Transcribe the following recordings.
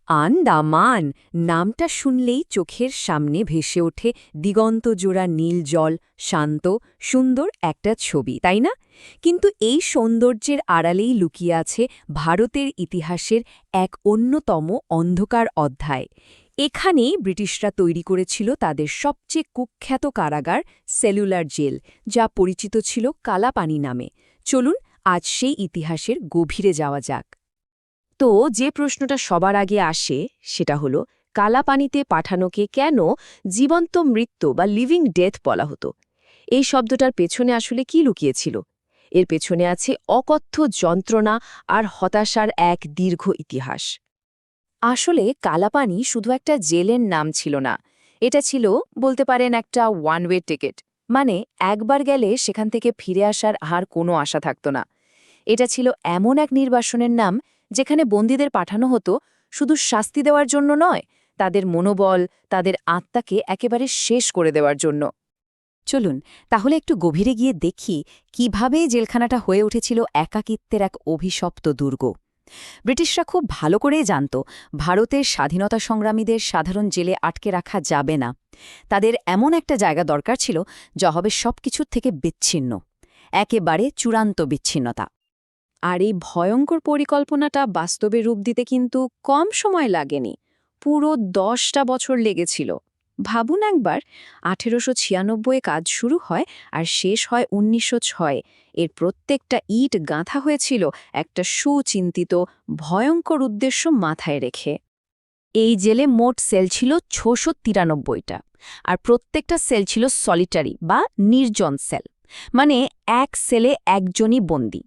আন্দামান নামটা শুনলেই চোখের সামনে ভেসে ওঠে দিগন্তজোড়া নীল জল, শান্ত সুন্দর একটা ছবি, তাই না? কিন্তু এই সৌন্দর্যের আড়ালেই লুকিয়ে আছে ভারতের ইতিহাসের এক অন্যতম অন্ধকার অধ্যায়। এখানেই ব্রিটিশরা তৈরি করেছিল তাদের সবচেয়ে কুখ্যাত কারাগার সেলুলার জেল, যা পরিচিত ছিল কালাপানি নামে। চলুন আজ সেই ইতিহাসের গভীরে যাওয়া যাক। তো যে প্রশ্নটা সবার আগে আসে সেটা হলো, কালাপানিতে পাঠানোকে কেন জীবন্ত মৃত্যু বা লিভিং ডেথ বলা হতো? এই শব্দটার পেছনে আসলে কি লুকিয়েছিল? এর পেছনে আছে অকথ্য যন্ত্রণা আর হতাশার এক দীর্ঘ ইতিহাস। আসলে কালাপানি শুধু একটা জেলের নাম ছিল না, এটা ছিল বলতে পারেন একটা ওয়ান ওয়ে টিকিট। মানে একবার গেলে সেখান থেকে ফিরে আসার আর কোনো আশা থাকত না। এটা ছিল এমন এক নির্বাসনের নাম যেখানে বন্দীদের পাঠানো হতো শুধু শাস্তি দেওয়ার জন্য নয়, তাদের মনোবল, তাদের আত্মাকে একেবারে শেষ করে দেওয়ার জন্য। চলুন তাহলে একটু গভীরে গিয়ে দেখি কিভাবে জেলখানাটা হয়ে উঠেছিল একাকিত্বের এক অভিশপ্ত দুর্গ। ব্রিটিশরা খুব ভালো করেই জানত ভারতের স্বাধীনতা সংগ্রামীদের সাধারণ জেলে আটকে রাখা যাবে না। তাদের এমন একটা জায়গা দরকার ছিল যা হবে সবকিছুর থেকে বিচ্ছিন্ন, একেবারে চূড়ান্ত বিচ্ছিন্নতা। আর এই ভয়ঙ্কর পরিকল্পনাটা বাস্তবে রূপ দিতে কিন্তু কম সময় লাগেনি, পুরো 10টা বছর লেগেছিল। ভাবুন একবার, 1896 কাজ শুরু হয় আর শেষ হয় 1906। এর প্রত্যেকটা ইট গাঁথা হয়েছিল একটা সুচিন্তিত ভয়ঙ্কর উদ্দেশ্য মাথায় রেখে। এই জেলে মোট সেল ছিল 693টা, আর প্রত্যেকটা সেল ছিল সলিটারি বা নির্জন সেল, মানে এক সেলে একজনই বন্দী।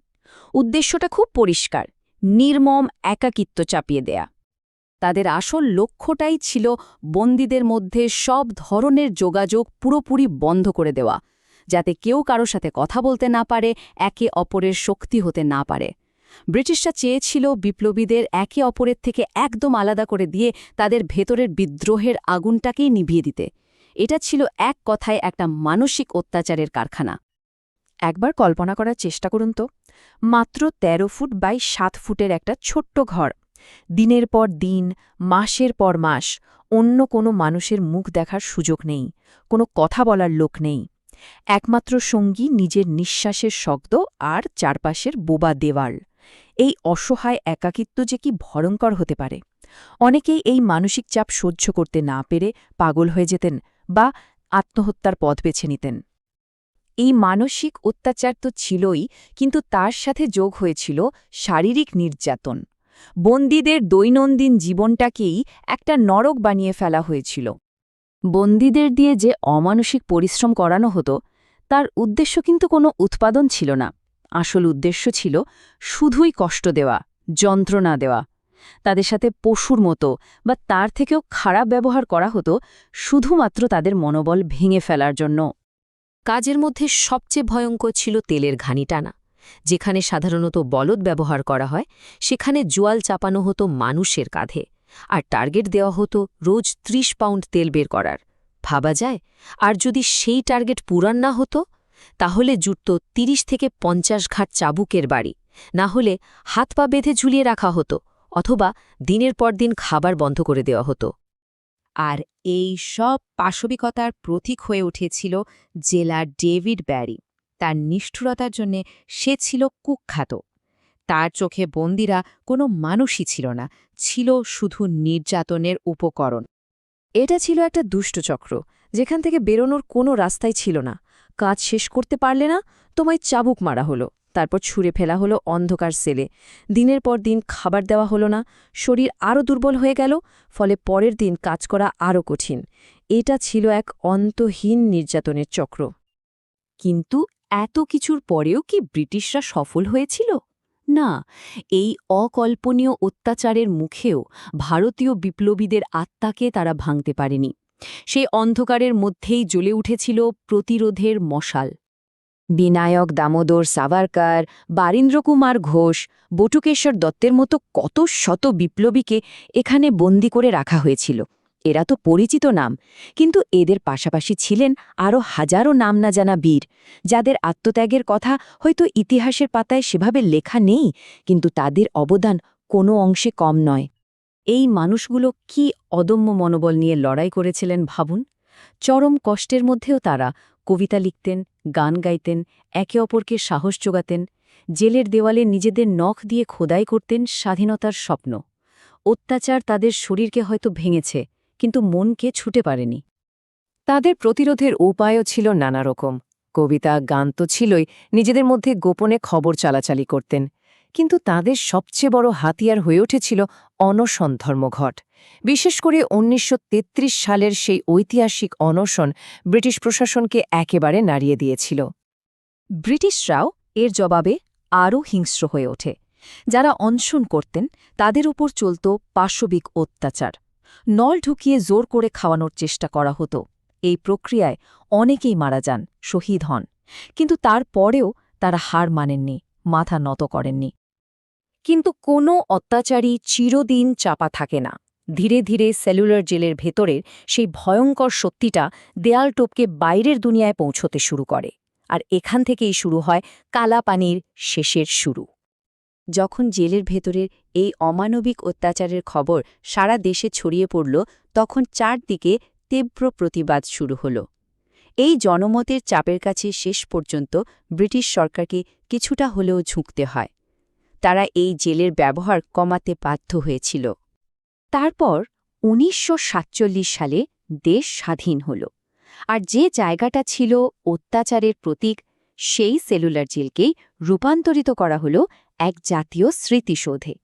উদ্দেশ্যটা খুব পরিষ্কার, নির্মম একাকিত্ব চাপিয়ে দেয়া। তাদের আসল লক্ষ্যটাই ছিল বন্দীদের মধ্যে সব ধরনের যোগাযোগ পুরোপুরি বন্ধ করে দেওয়া, যাতে কেউ কারো সাথে কথা বলতে না পারে, একে অপরের শক্তি হতে না পারে। ব্রিটিশরা চেয়েছিল বিপ্লবীদের একে অপরের থেকে একদম আলাদা করে দিয়ে তাদের ভেতরের বিদ্রোহের আগুনটাকেই নিভিয়ে দিতে। এটা ছিল এক কথায় একটা মানসিক অত্যাচারের কারখানা। একবার কল্পনা করার চেষ্টা করুন তো, মাত্র 13 ফুট বাই 7 ফুটের একটা ছোট্ট ঘর, দিনের পর দিন, মাসের পর মাস, অন্য কোনো মানুষের মুখ দেখার সুযোগ নেই, কোনো কথা বলার লোক নেই। একমাত্র সঙ্গী নিজের নিঃশ্বাসের শব্দ আর চারপাশের বোবা দেওয়াল। এই অসহায় একাকিত্ব যে কি ভয়ঙ্কর হতে পারে! অনেকেই এই মানসিক চাপ সহ্য করতে না পেরে পাগল হয়ে যেতেন বা আত্মহত্যার পথ বেছে নিতেন। এই মানসিক অত্যাচার তো ছিলই, কিন্তু তার সাথে যোগ হয়েছিল শারীরিক নির্যাতন। বন্দীদের দৈনন্দিন জীবনটাকেই একটা নরক বানিয়ে ফেলা হয়েছিল। বন্দীদের দিয়ে যে অমানসিক পরিশ্রম করানো হতো, তার উদ্দেশ্য কিন্তু কোনো উৎপাদন ছিল না। আসল উদ্দেশ্য ছিল শুধুই কষ্ট দেওয়া, যন্ত্রণা দেওয়া। তাদের সাথে পশুর মতো বা তার থেকেও খারাপ ব্যবহার করা হতো শুধুমাত্র তাদের মনোবল ভেঙে ফেলার জন্য। কাজের মধ্যে সবচেয়ে ভয়ঙ্কর ছিল তেলের ঘানি টানা। যেখানে সাধারণত বলদ ব্যবহার করা হয়, সেখানে জোয়াল চাপানো হতো মানুষের কাঁধে, আর টার্গেট দেওয়া হতো রোজ 30 পাউন্ড তেল বের করার। ভাবা যায়? আর যদি সেই টার্গেট পূরণ না হতো, তাহলে জুটত 30 থেকে 50 ঘাট চাবুকের বাড়ি, না হলে হাত পা বেঁধে ঝুলিয়ে রাখা হতো, অথবা দিনের পর দিন খাবার বন্ধ করে দেওয়া হতো। আর এই সব পাশবিকতার প্রতীক হয়ে উঠেছিল জেলার ডেভিড ব্যারি। তার নিষ্ঠুরতার জন্যে সে ছিল কুখ্যাত। তার চোখে বন্দীরা কোনো মানুষই ছিল না, ছিল শুধু নির্যাতনের উপকরণ। এটা ছিল একটা দুষ্টচক্র, যেখান থেকে বেরোনোর কোনো রাস্তাই ছিল না। কাজ শেষ করতে পারলে না, তোমায় চাবুক মারা হলো, তারপর ছুঁড়ে ফেলা হলো অন্ধকার সেলে। দিনের পর দিন খাবার দেওয়া হলো না, শরীর আরও দুর্বল হয়ে গেল, ফলে পরের দিন কাজ করা আরও কঠিন। এটা ছিল এক অন্তহীন নির্যাতনের চক্র। কিন্তু এত কিছুর পরেও কি ব্রিটিশরা সফল হয়েছিল? না, এই অকল্পনীয় অত্যাচারের মুখেও ভারতীয় বিপ্লবীদের আত্মাকে তারা ভাঙতে পারেনি। সেই অন্ধকারের মধ্যেই জ্বলে উঠেছিল প্রতিরোধের মশাল। বিনায়ক দামোদর সাভারকর, বারীন্দ্রকুমার ঘোষ, বটুকেশ্বর দত্তের মতো কত শত বিপ্লবীকে এখানে বন্দী করে রাখা হয়েছিল। এরা তো পরিচিত নাম, কিন্তু এদের পাশাপাশি ছিলেন আরও হাজারো নাম না জানা বীর, যাদের আত্মত্যাগের কথা হয়তো ইতিহাসের পাতায় সেভাবে লেখা নেই, কিন্তু তাদের অবদান কোনো অংশে কম নয়। এই মানুষগুলো কি অদম্য মনোবল নিয়ে লড়াই করেছিলেন ভাবুন। চরম কষ্টের মধ্যেও তারা কবিতা লিখতেন, গান গাইতেন, একে অপরকে সাহস যোগাতেন, জেলের দেওয়ালে নিজেদের নখ দিয়ে খোদাই করতেন স্বাধীনতার স্বপ্ন। অত্যাচার তাদের শরীরকে হয়তো ভেঙেছে, কিন্তু মনকে ছুটে পারেনি। তাদের প্রতিরোধের উপায়ও ছিল নানা রকম। কবিতা, গান তো ছিলই, নিজেদের মধ্যে গোপনে খবর চালাচালি করতেন। কিন্তু তাদের সবচেয়ে বড় হাতিয়ার হয়ে উঠেছিল অনশন ধর্মঘট। বিশেষ করে ১৯৩৩ সালের সেই ঐতিহাসিক অনশন ব্রিটিশ প্রশাসনকে একেবারে নাড়িয়ে দিয়েছিল। ব্রিটিশরাও এর জবাবে আরও হিংস্র হয়ে ওঠে। যারা অনশন করতেন তাদের উপর চলত পাশবিক অত্যাচার। নল ঢুকিয়ে জোর করে খাওয়ানোর চেষ্টা করা হতো। এই প্রক্রিয়ায় অনেকেই মারা যান, শহীদ হন। কিন্তু তারপরেও তারা হার মানেননি, মাথা নত করেননি। কিন্তু কোনো অত্যাচারী চিরদিন চাপা থাকে না। ধীরে ধীরে সেলুলার জেলের ভেতরের সেই ভয়ঙ্কর সত্যিটা দেয়াল টপকে বাইরের দুনিয়ায় পৌঁছতে শুরু করে। আর এখান থেকেই শুরু হয় কালাপানির শেষের শুরু। যখন জেলের ভেতরের এই অমানবিক অত্যাচারের খবর সারা দেশে ছড়িয়ে পড়ল, তখন চারদিকে তীব্র প্রতিবাদ শুরু হল। এই জনমতের চাপের কাছে শেষ পর্যন্ত ব্রিটিশ সরকারকে কিছুটা হলেও ঝুঁকতে হয়। তারা এই জেলের ব্যবহার কমাতে বাধ্য হয়েছিল। তারপর ১৯৪৭ সালে দেশ স্বাধীন হল। আর যে জায়গাটা ছিল অত্যাচারের প্রতীক, সেই সেলুলার জেলকেই রূপান্তরিত করা হল এক জাতীয় স্মৃতিসৌধে।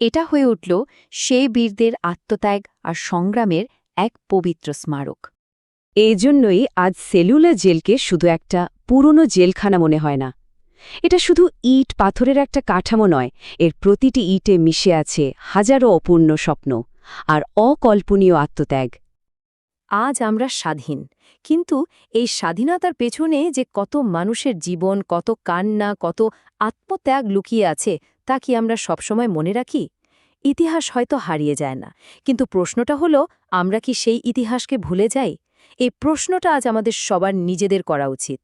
এটা হয়ে উঠল সেই বীরদের আত্মত্যাগ আর সংগ্রামের এক পবিত্র স্মারক। এই জন্যই আজ সেলুলার জেলকে শুধু একটা পুরনো জেলখানা মনে হয় না। এটা শুধু ইট পাথরের একটা কাঠামো নয়, এর প্রতিটি ইটে মিশে আছে হাজারো অপূর্ণ স্বপ্ন আর অকল্পনীয় আত্মত্যাগ। আজ আমরা স্বাধীন, কিন্তু এই স্বাধীনতার পেছনে যে কত মানুষের জীবন, কত কান্না, কত আত্মত্যাগ লুকিয়ে আছে, তা কি আমরা সবসময় মনে রাখি? ইতিহাস হয়তো হারিয়ে যায় না, কিন্তু প্রশ্নটা হলো, আমরা কি সেই ইতিহাসকে ভুলে যাই? এই প্রশ্নটা আজ আমাদের সবার নিজেদের করা উচিত।